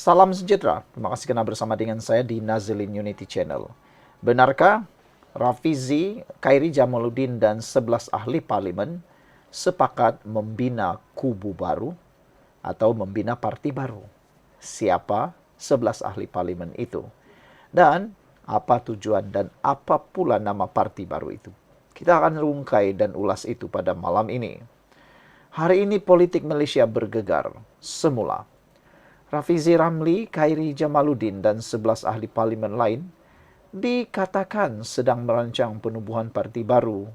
Salam sejahtera. Terima kasih karena bersama dengan saya di Nazilin Unity Channel. Benarkah Rafizi, Khairi Jamaluddin, dan 11 ahli parlimen sepakat membina kubu baru atau membina parti baru? Siapa 11 ahli parlimen itu? Dan apa tujuan dan apa pula nama parti baru itu? Kita akan rungkai dan ulas itu pada malam ini. Hari ini politik Malaysia bergegar semula. Rafizi Ramli, Khairi Jamaluddin, dan 11 ahli parlimen lain dikatakan sedang merancang penubuhan parti baru,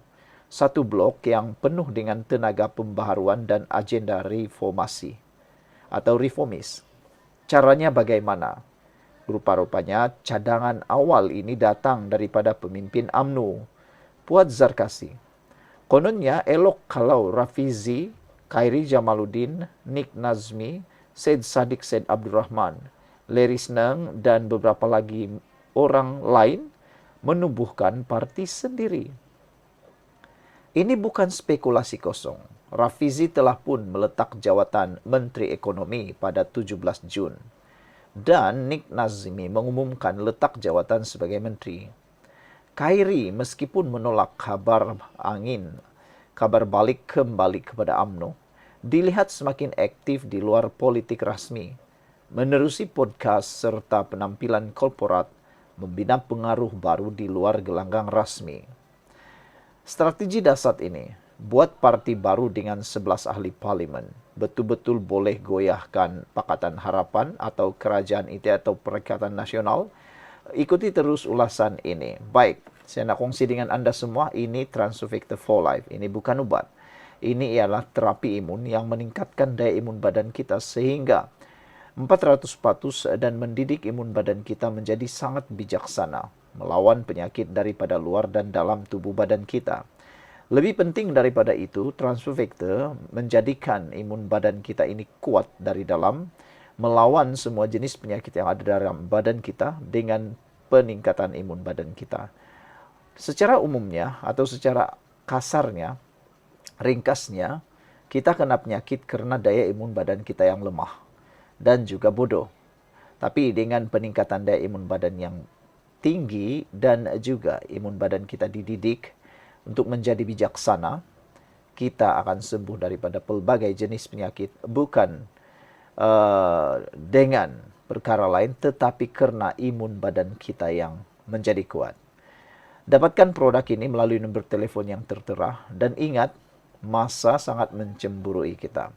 satu blok yang penuh dengan tenaga pembaharuan dan agenda reformasi atau reformis. Caranya bagaimana? Rupa-rupanya cadangan awal ini datang daripada pemimpin UMNO, Puat Zarkasi. Kononnya elok kalau Rafizi, Khairi Jamaluddin, Nik Nazmi, Syed Saddiq Syed Abdul Rahman, Larry Seneng, dan beberapa lagi orang lain menubuhkan parti sendiri. Ini bukan spekulasi kosong. Rafizi telah pun meletak jawatan Menteri Ekonomi pada 17 Jun. Dan Nik Nazmi mengumumkan letak jawatan sebagai menteri. Khairi meskipun menolak kabar balik kembali kepada UMNO, dilihat semakin aktif di luar politik rasmi, menerusi podcast serta penampilan korporat, membina pengaruh baru di luar gelanggang rasmi. Strategi dasar ini buat parti baru dengan 11 ahli parlimen betul-betul boleh goyahkan Pakatan Harapan atau Kerajaan IT atau Perikatan Nasional. Ikuti terus ulasan ini. Baik, saya nak kongsi dengan anda semua, ini Transovictor for Life. Ini bukan ubat. Ini ialah terapi imun yang meningkatkan daya imun badan kita sehingga 400% dan mendidik imun badan kita menjadi sangat bijaksana melawan penyakit daripada luar dan dalam tubuh badan kita. Lebih penting daripada itu, Transovictor menjadikan imun badan kita ini kuat dari dalam melawan semua jenis penyakit yang ada dalam badan kita dengan peningkatan imun badan kita. Secara umumnya atau secara kasarnya, ringkasnya, kita kena penyakit karena daya imun badan kita yang lemah dan juga bodoh. Tapi dengan peningkatan daya imun badan yang tinggi dan juga imun badan kita dididik untuk menjadi bijaksana, kita akan sembuh daripada pelbagai jenis penyakit bukan dengan perkara lain tetapi karena imun badan kita yang menjadi kuat. Dapatkan produk ini melalui nombor telefon yang tertera dan ingat, masa sangat mencemburui kita.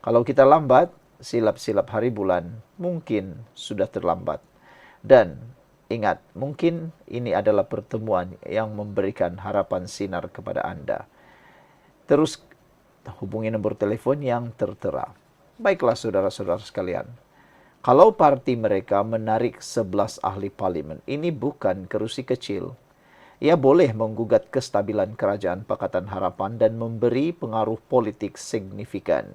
Kalau kita lambat, silap-silap hari bulan mungkin sudah terlambat. Dan ingat, mungkin ini adalah pertemuan yang memberikan harapan sinar kepada anda. Terus hubungi nombor telepon yang tertera. Baiklah saudara-saudara sekalian, kalau parti mereka menarik 11 ahli parlimen, ini bukan kerusi kecil. Ia boleh menggugat kestabilan kerajaan Pakatan Harapan dan memberi pengaruh politik signifikan.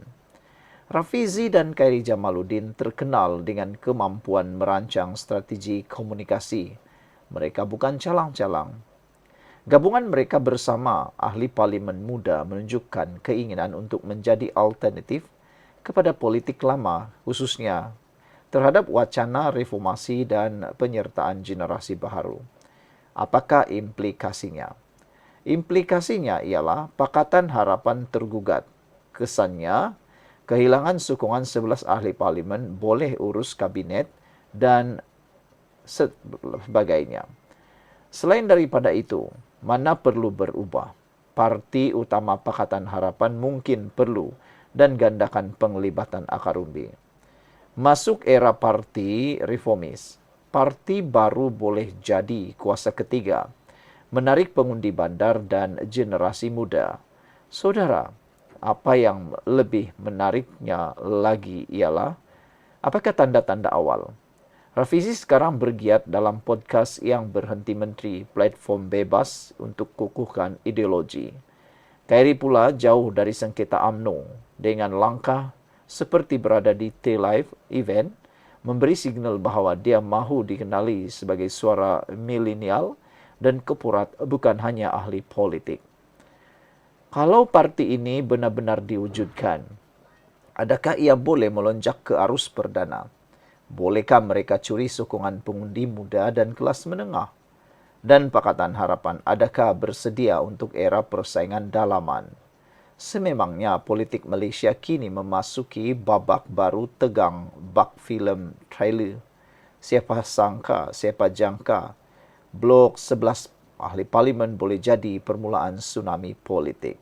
Rafizi dan Khairi Jamaluddin terkenal dengan kemampuan merancang strategi komunikasi. Mereka bukan calang-calang. Gabungan mereka bersama ahli parlimen muda menunjukkan keinginan untuk menjadi alternatif kepada politik lama, khususnya terhadap wacana reformasi dan penyertaan generasi baru. Apakah implikasinya? Implikasinya ialah Pakatan Harapan tergugat. Kesannya, kehilangan sokongan 11 ahli parlimen boleh urus kabinet dan sebagainya. Selain daripada itu, mana perlu berubah? Parti utama Pakatan Harapan mungkin perlu dan gandakan penglibatan akar umbi. Masuk era parti reformis. Parti baru boleh jadi kuasa ketiga, menarik pengundi bandar dan generasi muda. Saudara, apa yang lebih menariknya lagi ialah, apakah tanda-tanda awal? Rafizi sekarang bergiat dalam podcast yang berhenti menteri, platform bebas untuk kukuhkan ideologi. Khairi pula jauh dari sengketa UMNO dengan langkah seperti berada di T-Live event, memberi signal bahawa dia mahu dikenali sebagai suara milenial dan kepurat bukan hanya ahli politik. Kalau parti ini benar-benar diwujudkan, adakah ia boleh melonjak ke arus perdana? Bolehkah mereka curi sokongan pengundi muda dan kelas menengah? Dan Pakatan Harapan, adakah bersedia untuk era persaingan dalaman? Sememangnya politik Malaysia kini memasuki babak baru tegang bak filem trailer. Siapa sangka, siapa jangka, Blok 11 ahli parlimen boleh jadi permulaan tsunami politik.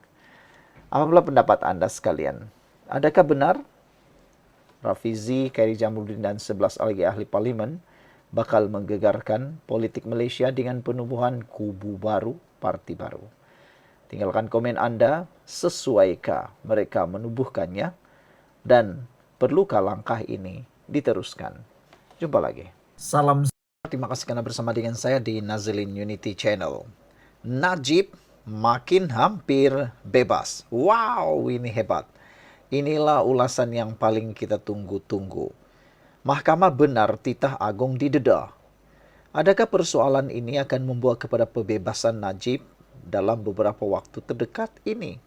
Apalah pendapat anda sekalian? Adakah benar Rafizi, Khairi Jamaluddin dan 11 lagi ahli parlimen bakal menggegarkan politik Malaysia dengan penubuhan kubu baru, parti baru? Tinggalkan komen anda, sesuaikah mereka menubuhkannya dan perlukah langkah ini diteruskan? Jumpa lagi. Salam. Terima kasih karena bersama dengan saya di Nazilin Unity Channel. Najib makin hampir bebas. Wow, ini hebat. Inilah ulasan yang paling kita tunggu-tunggu. Mahkamah benar titah agung didedah. Adakah persoalan ini akan membawa kepada pembebasan Najib dalam beberapa waktu terdekat ini?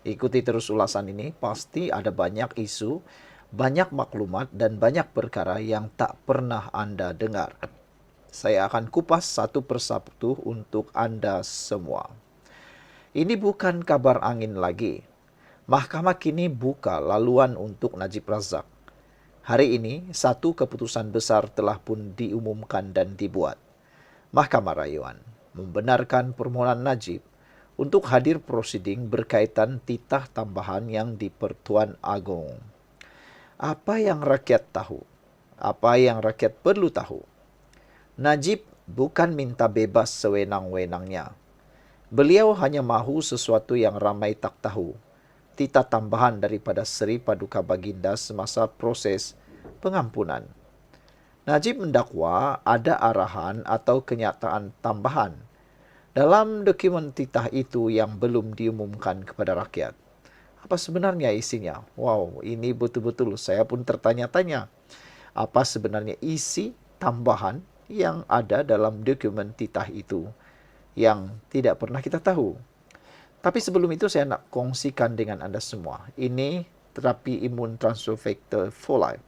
Ikuti terus ulasan ini, pasti ada banyak isu, banyak maklumat dan banyak perkara yang tak pernah anda dengar. Saya akan kupas satu persatu untuk anda semua. Ini bukan kabar angin lagi. Mahkamah kini buka laluan untuk Najib Razak. Hari ini, satu keputusan besar telah pun diumumkan dan dibuat. Mahkamah Rayuan membenarkan permohonan Najib untuk hadir prosiding berkaitan titah tambahan yang di Pertuan Agong. Apa yang rakyat tahu? Apa yang rakyat perlu tahu? Najib bukan minta bebas sewenang-wenangnya. Beliau hanya mahu sesuatu yang ramai tak tahu. Titah tambahan daripada Seri Paduka Baginda semasa proses pengampunan. Najib mendakwa ada arahan atau kenyataan tambahan dalam dokumen titah itu yang belum diumumkan kepada rakyat. Apa sebenarnya isinya? Wow, ini betul-betul saya pun tertanya-tanya. Apa sebenarnya isi tambahan yang ada dalam dokumen titah itu yang tidak pernah kita tahu? Tapi sebelum itu saya nak kongsikan dengan anda semua. Ini terapi imun transfer factor for life.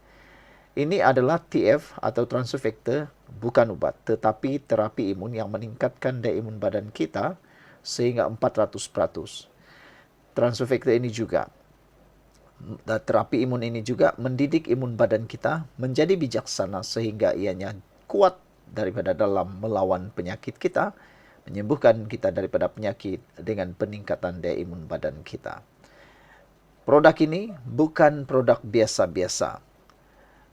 Ini adalah TF atau transfer factor, bukan ubat, tetapi terapi imun yang meningkatkan daya imun badan kita sehingga 400%. Transfer factor ini juga, terapi imun ini juga mendidik imun badan kita menjadi bijaksana sehingga ianya kuat daripada dalam melawan penyakit kita, menyembuhkan kita daripada penyakit dengan peningkatan daya imun badan kita. Produk ini bukan produk biasa-biasa.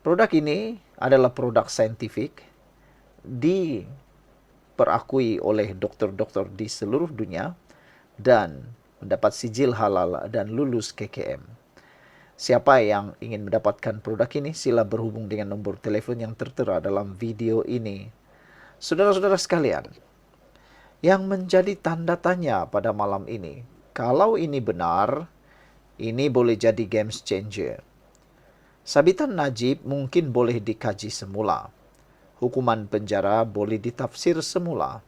Produk ini adalah produk saintifik, diperakui oleh dokter-dokter di seluruh dunia dan mendapat sijil halal dan lulus KKM. Siapa yang ingin mendapatkan produk ini, sila berhubung dengan nombor telefon yang tertera dalam video ini. Saudara-saudara sekalian, yang menjadi tanda tanya pada malam ini, kalau ini benar, ini boleh jadi game changer. Sabitan Najib mungkin boleh dikaji semula. Hukuman penjara boleh ditafsir semula.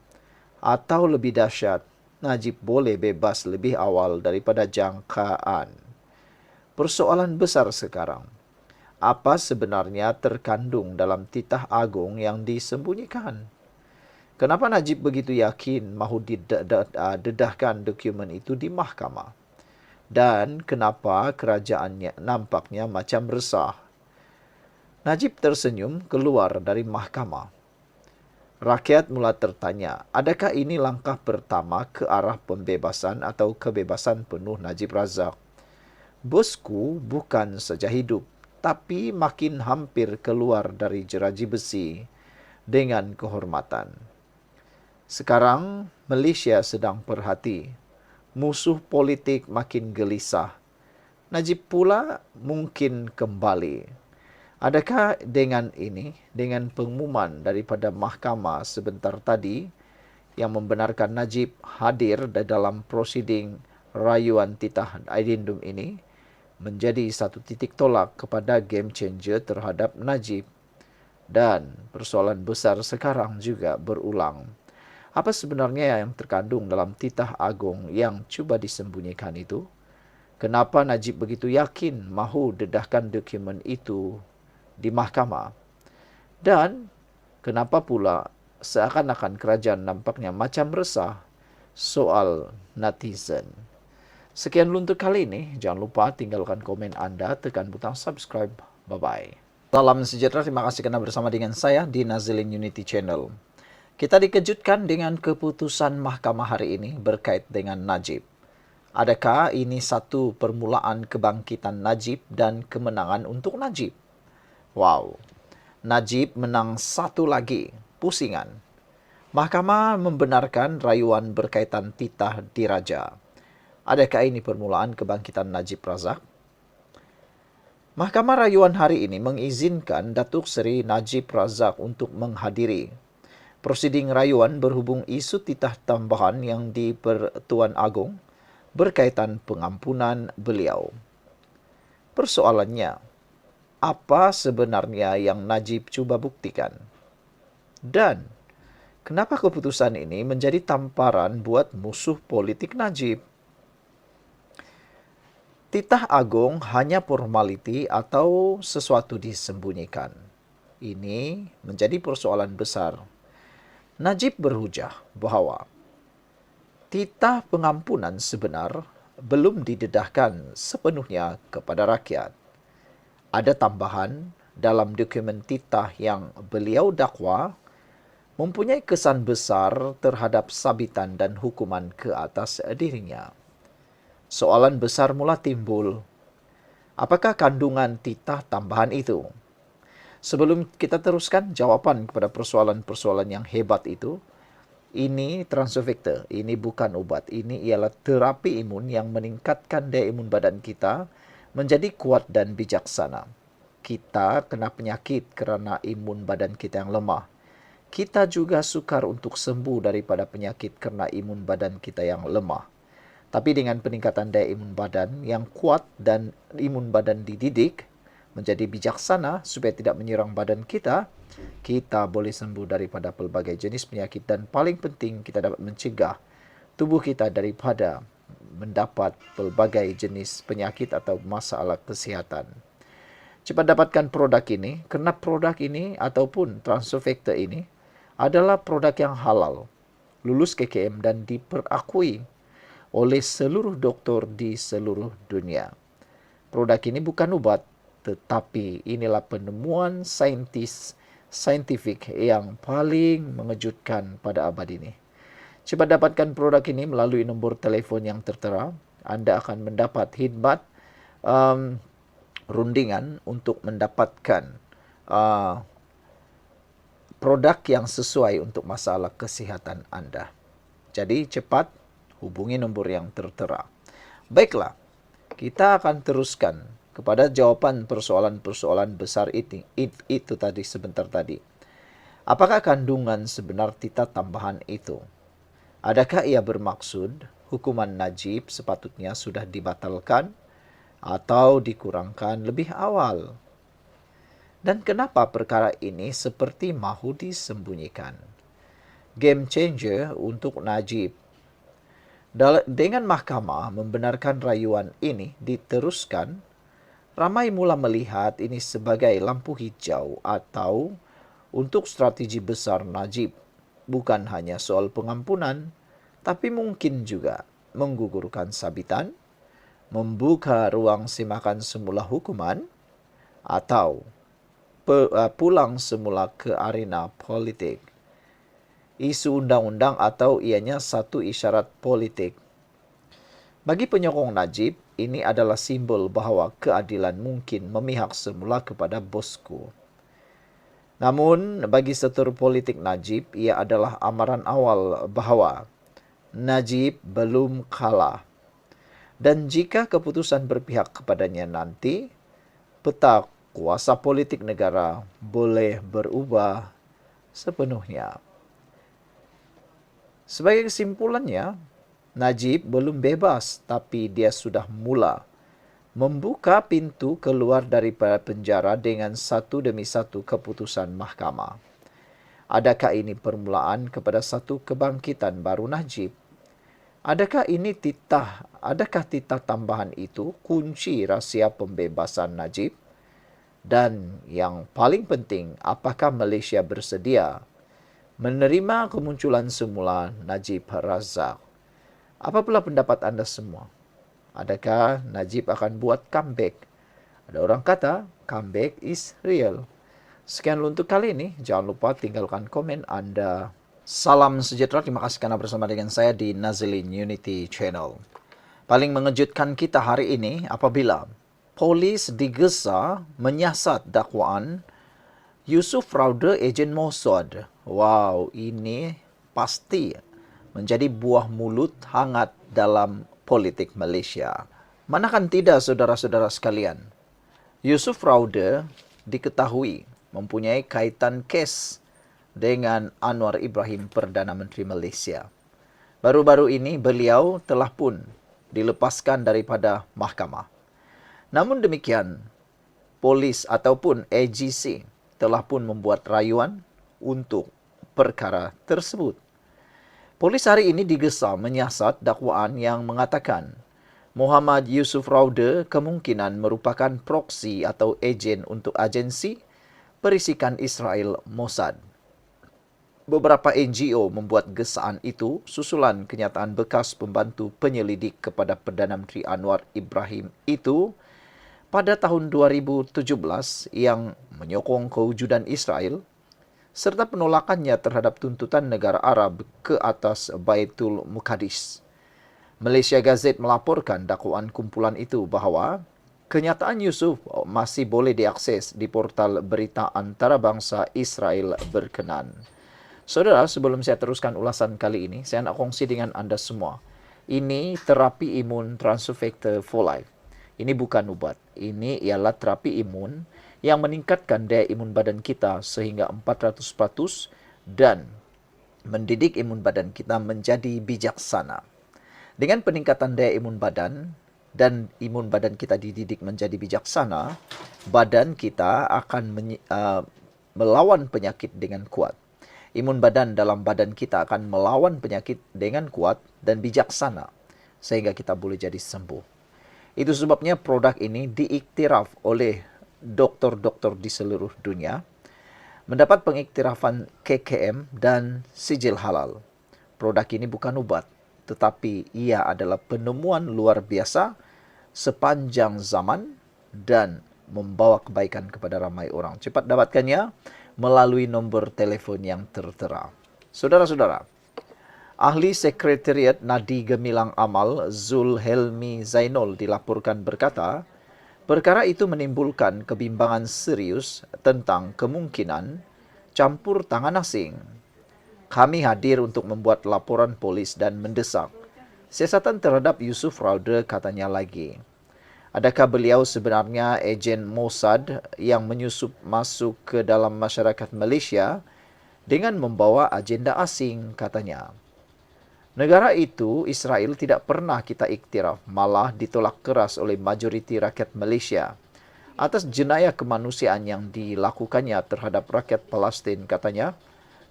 Atau lebih dahsyat, Najib boleh bebas lebih awal daripada jangkaan. Persoalan besar sekarang, apa sebenarnya terkandung dalam titah agung yang disembunyikan? Kenapa Najib begitu yakin mahu didedahkan dokumen itu di mahkamah? Dan kenapa kerajaannya nampaknya macam resah? Najib tersenyum keluar dari mahkamah. Rakyat mula tertanya, adakah ini langkah pertama ke arah pembebasan atau kebebasan penuh Najib Razak? Bosku bukan saja hidup, tapi makin hampir keluar dari jeraji besi dengan kehormatan. Sekarang Malaysia sedang perhati. Musuh politik makin gelisah. Najib pula mungkin kembali. Adakah dengan ini, dengan pengumuman daripada mahkamah sebentar tadi yang membenarkan Najib hadir dalam prosiding rayuan titah addendum ini, menjadi satu titik tolak kepada game changer terhadap Najib? Dan persoalan besar sekarang juga berulang. Apa sebenarnya yang terkandung dalam titah agung yang cuba disembunyikan itu? Kenapa Najib begitu yakin mahu dedahkan dokumen itu di mahkamah? Dan kenapa pula seakan-akan kerajaan nampaknya macam resah soal netizen. Sekian dulu untuk kali ini. Jangan lupa tinggalkan komen Anda, tekan butang subscribe. Bye-bye. Salam sejahtera, terima kasih karena bersama dengan saya di Nazilin Unity Channel. Kita dikejutkan dengan keputusan mahkamah hari ini berkait dengan Najib. Adakah ini satu permulaan kebangkitan Najib dan kemenangan untuk Najib? Wow, Najib menang satu lagi, pusingan. Mahkamah membenarkan rayuan berkaitan titah diraja. Adakah ini permulaan kebangkitan Najib Razak? Mahkamah rayuan hari ini mengizinkan Datuk Seri Najib Razak untuk menghadiri prosiding rayuan berhubung isu titah tambahan yang di Pertuan Agong berkaitan pengampunan beliau. Persoalannya, apa sebenarnya yang Najib cuba buktikan? Dan kenapa keputusan ini menjadi tamparan buat musuh politik Najib? Titah Agong hanya formaliti atau sesuatu disembunyikan? Ini menjadi persoalan besar. Najib berhujah bahwa titah pengampunan sebenar belum didedahkan sepenuhnya kepada rakyat. Ada tambahan dalam dokumen titah yang beliau dakwa mempunyai kesan besar terhadap sabitan dan hukuman ke atas dirinya. Soalan besar mula timbul. Apakah kandungan titah tambahan itu? Sebelum kita teruskan jawapan kepada persoalan-persoalan yang hebat itu, ini transofektor, ini bukan obat. Ini ialah terapi imun yang meningkatkan daya imun badan kita menjadi kuat dan bijaksana. Kita kena penyakit kerana imun badan kita yang lemah. Kita juga sukar untuk sembuh daripada penyakit kerana imun badan kita yang lemah. Tapi dengan peningkatan daya imun badan yang kuat dan imun badan dididik menjadi bijaksana supaya tidak menyerang badan kita, kita boleh sembuh daripada pelbagai jenis penyakit dan paling penting kita dapat mencegah tubuh kita daripada mendapat pelbagai jenis penyakit atau masalah kesihatan. Cepat dapatkan produk ini kerana produk ini ataupun transofektor ini adalah produk yang halal, lulus KKM dan diperakui oleh seluruh doktor di seluruh dunia. Produk ini bukan ubat, tetapi inilah penemuan saintifik yang paling mengejutkan pada abad ini. Cepat dapatkan produk ini melalui nombor telefon yang tertera. Anda akan mendapat khidmat rundingan untuk mendapatkan produk yang sesuai untuk masalah kesihatan Anda. Jadi cepat hubungi nombor yang tertera. Baiklah, kita akan teruskan kepada jawapan persoalan-persoalan besar itu tadi sebentar tadi. Apakah kandungan sebenar titah tambahan itu? Adakah ia bermaksud hukuman Najib sepatutnya sudah dibatalkan atau dikurangkan lebih awal? Dan kenapa perkara ini seperti mahu disembunyikan? Game changer untuk Najib. Dengan mahkamah membenarkan rayuan ini diteruskan, ramai mula melihat ini sebagai lampu hijau atau untuk strategi besar Najib. Bukan hanya soal pengampunan, tapi mungkin juga menggugurkan sabitan, membuka ruang semakan semula hukuman, atau pulang semula ke arena politik. Isu undang-undang atau ianya satu isyarat politik. Bagi penyokong Najib, ini adalah simbol bahawa keadilan mungkin memihak semula kepada bosku. Namun, bagi setur politik Najib, ia adalah amaran awal bahawa Najib belum kalah. Dan jika keputusan berpihak kepadanya nanti, peta kuasa politik negara boleh berubah sepenuhnya. Sebagai kesimpulannya, Najib belum bebas, tapi dia sudah mula membuka pintu keluar daripada penjara dengan satu demi satu keputusan mahkamah. Adakah ini permulaan kepada satu kebangkitan baru Najib? Adakah titah tambahan itu kunci rahsia pembebasan Najib? Dan yang paling penting, apakah Malaysia bersedia menerima kemunculan semula Najib Razak? Apa pula pendapat anda semua? Adakah Najib akan buat comeback? Ada orang kata, comeback is real. Sekian untuk kali ini. Jangan lupa tinggalkan komen anda. Salam sejahtera. Terima kasih karena bersama dengan saya di Nazilin Unity Channel. Paling mengejutkan kita hari ini apabila polis digesa menyiasat dakwaan Yusuf Rauda ejen Mossad. Wow, ini pasti menjadi buah mulut hangat dalam politik Malaysia. Manakan tidak saudara-saudara sekalian, Yusuf Rauda diketahui mempunyai kaitan kes dengan Anwar Ibrahim Perdana Menteri Malaysia. Baru-baru ini beliau telah pun dilepaskan daripada mahkamah. Namun demikian, polis ataupun AGC telah pun membuat rayuan untuk perkara tersebut. Polis hari ini digesa menyiasat dakwaan yang mengatakan Muhammad Yusuf Rauda kemungkinan merupakan proksi atau ejen untuk agensi perisikan Israel Mossad. Beberapa NGO membuat gesaan itu susulan kenyataan bekas pembantu penyelidik kepada Perdana Menteri Anwar Ibrahim itu pada tahun 2017 yang menyokong kewujudan Israel serta penolakannya terhadap tuntutan negara Arab ke atas Baitul Muqaddis. Malaysia Gazette melaporkan dakwaan kumpulan itu bahawa kenyataan Yusuf masih boleh diakses di portal berita antarabangsa Israel berkenan. Saudara, sebelum saya teruskan ulasan kali ini, saya nak kongsi dengan anda semua. Ini terapi imun transfer factor for life. Ini bukan ubat. Ini ialah terapi imun yang meningkatkan daya imun badan kita sehingga 400% dan mendidik imun badan kita menjadi bijaksana. Dengan peningkatan daya imun badan dan imun badan kita dididik menjadi bijaksana, badan kita akan melawan penyakit dengan kuat. Imun badan dalam badan kita akan melawan penyakit dengan kuat dan bijaksana sehingga kita boleh jadi sembuh. Itu sebabnya produk ini diiktiraf oleh doktor-doktor di seluruh dunia, mendapat pengiktirafan KKM dan sijil halal. Produk ini bukan obat, tetapi ia adalah penemuan luar biasa sepanjang zaman dan membawa kebaikan kepada ramai orang. Cepat dapatkannya melalui nombor telefon yang tertera. Saudara-saudara, Ahli Sekretariat Nadi Gemilang Amal Zul Helmi Zainul dilaporkan berkata, perkara itu menimbulkan kebimbangan serius tentang kemungkinan campur tangan asing. Kami hadir untuk membuat laporan polis dan mendesak siasatan terhadap Yusuf Rauda, katanya lagi. Adakah beliau sebenarnya ejen Mossad yang menyusup masuk ke dalam masyarakat Malaysia dengan membawa agenda asing, katanya. Negara itu, Israel, tidak pernah kita iktiraf, malah ditolak keras oleh majoriti rakyat Malaysia atas jenayah kemanusiaan yang dilakukannya terhadap rakyat Palestin, katanya,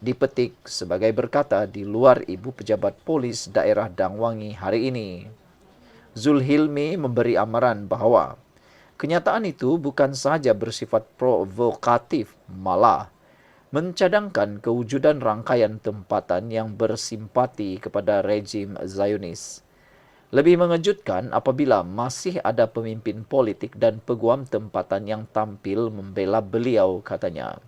dipetik sebagai berkata di luar Ibu Pejabat Polis Daerah Dangwangi hari ini. Zulhilmi memberi amaran bahawa kenyataan itu bukan sahaja bersifat provokatif, malah mencadangkan kewujudan rangkaian tempatan yang bersimpati kepada rejim Zionis. Lebih mengejutkan apabila masih ada pemimpin politik dan peguam tempatan yang tampil membela beliau, katanya.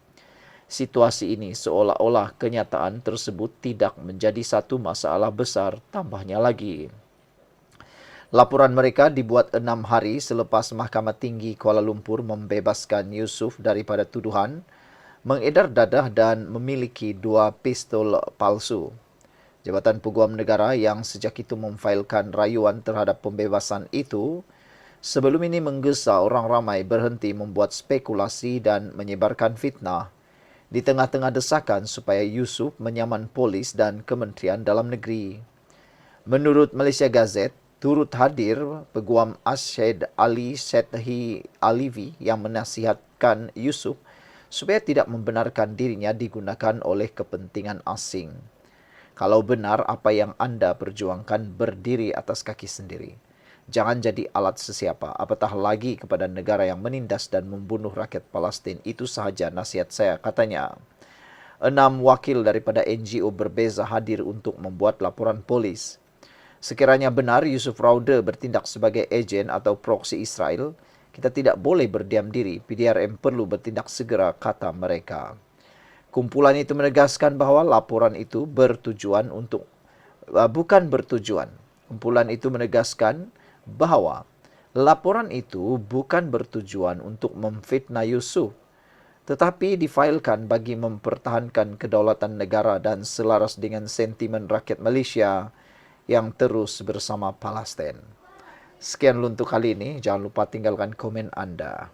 Situasi ini seolah-olah kenyataan tersebut tidak menjadi satu masalah besar, tambahnya lagi. Laporan mereka dibuat 6 hari selepas Mahkamah Tinggi Kuala Lumpur membebaskan Yusuf daripada tuduhan mengedar dadah dan memiliki 2 pistol palsu. Jabatan Peguam Negara yang sejak itu memfailkan rayuan terhadap pembebasan itu, sebelum ini menggesa orang ramai berhenti membuat spekulasi dan menyebarkan fitnah di tengah-tengah desakan supaya Yusuf menyaman polis dan Kementerian Dalam Negeri. Menurut Malaysia Gazette, turut hadir Peguam Asyed Ali Sethi Alivi yang menasihatkan Yusuf supaya tidak membenarkan dirinya digunakan oleh kepentingan asing. Kalau benar apa yang anda perjuangkan berdiri atas kaki sendiri. Jangan jadi alat sesiapa, apatah lagi kepada negara yang menindas dan membunuh rakyat Palestin. Itu sahaja nasihat saya, katanya. 6 wakil daripada NGO berbeza hadir untuk membuat laporan polis. Sekiranya benar Yusuf Raude bertindak sebagai ejen atau proksi Israel, kita tidak boleh berdiam diri. PDRM perlu bertindak segera, kata mereka. Kumpulan itu menegaskan bahawa laporan itu bukan bertujuan. Kumpulan itu menegaskan bahawa laporan itu bukan bertujuan untuk memfitnah Yusuf, tetapi difailkan bagi mempertahankan kedaulatan negara dan selaras dengan sentimen rakyat Malaysia yang terus bersama Palestin. Sekian untuk kali ini. Jangan lupa tinggalkan komen anda.